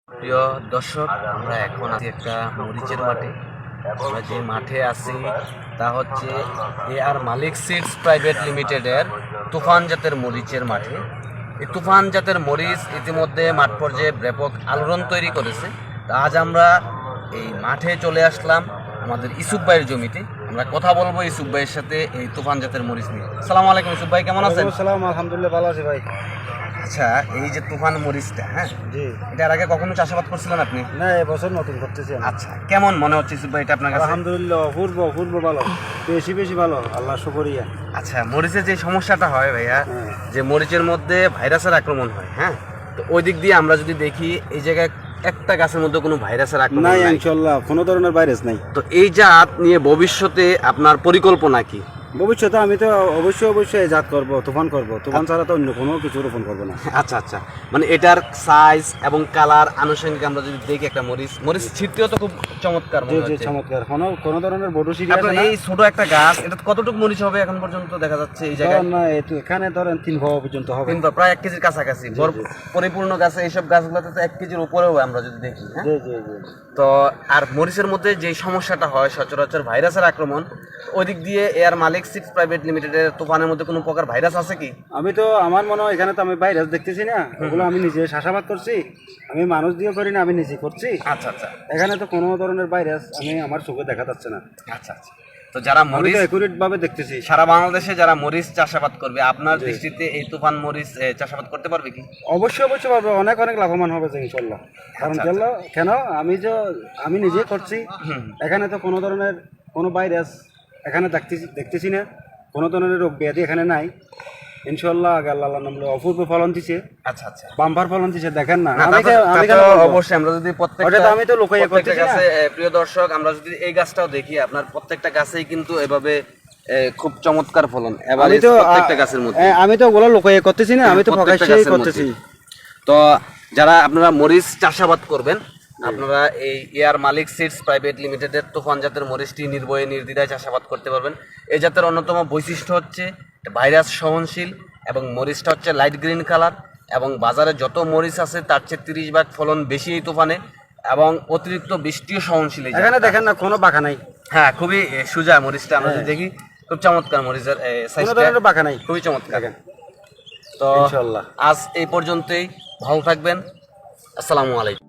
প্রিয় দর্শক, আমরা এখন আছি একটা মরিচের মাঠে। আমরা যে মাঠে আছি তা হচ্ছে AR মালিক সিডস প্রাইভেট লিমিটেডের তুফান জাতের মরিচের মাঠে। এই তুফান জাতের মরিচ ইতিমধ্যে মাঠ পর্যায়ে ব্যাপক আলোড়ন তৈরি করেছে। তা আজ আমরা এই মাঠে চলে আসলাম আমাদের ইসুফ ভাইয়ের জমিতে। আমরা কথা বলবো ইসুফ ভাইয়ের সাথে এই তুফান জাতের মরিচ নিয়ে। আসসালামু আলাইকুম ইসুফ ভাই, কেমন আছেন? সালাম, আলহামদুলিল্লাহ ভালো আছি ভাই। আচ্ছা, এই যে তুফান মরিচটা, হ্যাঁ, জি, এটার আগে কখনো চাষাবাদ করছিলেন আপনি? না এবছর নতুন করতেছি আমি। আচ্ছা, কেমন মনে হচ্ছে ইসুফ ভাই এটা আপনার কাছে? আলহামদুলিল্লাহ অপূর্ব ভালো, বেশি ভালো, আল্লাহ শুকরিয়া। আচ্ছা, মরিচের যে সমস্যাটা হয় ভাইয়া, হ্যাঁ। যে মরিচের মধ্যে ভাইরাসের আক্রমণ হয়, হ্যাঁ, তো ওই দিক দিয়ে আমরা যদি দেখি এই জায়গায় একটা গাছের মধ্যে কোনো ভাইরাসের আক্রমণ নাই, নাই। ইনশাআল্লাহ কোনো ধরনের ভাইরাস নাই। তো এই জাত নিয়ে ভবিষ্যতে আপনার পরিকল্পনা কি? ভবিষ্যতে আমি তো অবশ্যই জাত করব, তুফান করব। তুফান ছাড়া তো অন্য কোনো কিছু রোপণ করবো না। আচ্ছা, মানে এটার সাইজ এবং কালার আনুষঙ্গিক আমরা যদি দেখি, একটা মরিচ ছিটতেও তো খুব চমৎকার মনে জি হচ্ছে। চমৎকার, কোনো ধরনের বড় সিরিয়াস আপনার এই ছোট একটা গাছ, এটা কতটুকু মরিচ হবে এখন পর্যন্ত দেখা যাচ্ছে এই জায়গায়? না, এখানে ধরেন 3 ভাবা পর্যন্ত হবে। কিন্তু প্রায় 1 কেজির কাছাকাছি। পরিপূর্ণ গাছে এইসব গাছগুলোতে তো 1 কেজির উপরেও আমরা যদি দেখি, হ্যাঁ? জি। তো আর মরিচের মধ্যে যে সমস্যাটা হয় সচরাচর ভাইরাসের আক্রমণ, ওই দিক দিয়ে AR মালিক সিডস প্রাইভেট লিমিটেডের তুফানের মধ্যে কোনো প্রকার ভাইরাস আছে কি? আমি তো আমার মনে হয় এখানে তো আমি ভাইরাস দেখতেছি না, ওগুলো আমি নিজে চাষাবাদ করছি, আমি মানুষ দিয়ে করি না, আমি নিজে করছি। আচ্ছা, এখানে তো কোনো ধরনের ভাইরাস আমি আমার চোখে দেখা যাচ্ছে না। আচ্ছা। তো যারা আমি মরিচ তো একুরেট ভাবে দেখতেছি। সারা বাংলাদেশে যারা মরিচ চাষাবাদ করবে, আপনার দৃষ্টিতে এই তুফান মরিচ চাষাবাদ করতে পারবে কি? অবশ্যই পারবে, অনেক লাভবান হবে যে ইনশাল্লাহ। কারণ কেন আমি নিজে করছি, এখানে তো কোনো ধরনের কোনো ভাইরাস এখানে দেখতেছি না, কোনো ধরনের রোগ ব্যাধি এখানে নাই ইনশাল্লাহ। আল্লাহ নাম অপূর্ব ফলন দিছে। আচ্ছা, বাম্পার ফলন দিছে, দেখেন না। অবশ্যই আমরা যদি আমি তো লোকাইয়া করতেছি না। প্রিয় দর্শক, আমরা যদি এই গাছটাও দেখি, আপনার প্রত্যেকটা গাছেই কিন্তু এভাবে খুব চমৎকার ফলন। এবারে প্রত্যেকটা গাছের মধ্যে আমি তো ওগুলো লোকাইয়া করতেছি না, আমি তো প্রকাশ্যেই করতেছি। তো যারা আপনারা মরিচ চাষাবাদ করবেন, আপনারা এই AR মালিক সিডস প্রাইভেট লিমিটেডের তুফান জাতের মরিচটি নির্ভয়ে নির্দ্বিধায় চাষাবাদ করতে পারবেন। এই জাতের অন্যতম বৈশিষ্ট্য হচ্ছে ভাইরাস সহনশীল এবং মরিচটা হচ্ছে লাইট গ্রিন কালার, এবং বাজারে যত মরিচ আছে তার চেয়ে 30 ভাগ ফলন বেশি এই তুফানে, এবং অতিরিক্ত বৃষ্টিও সহনশীল। এখানে দেখেন না, কোনো বাঁকা নাই। হ্যাঁ, খুবই সোজা মরিচটা আমরা যদি দেখি, খুব চমৎকার মরিচের সাইজটা, বাঁকা নাই, খুবই চমৎকার। তো আজ এই পর্যন্তই, ভালো থাকবেন, আসসালামু আলাইকুম।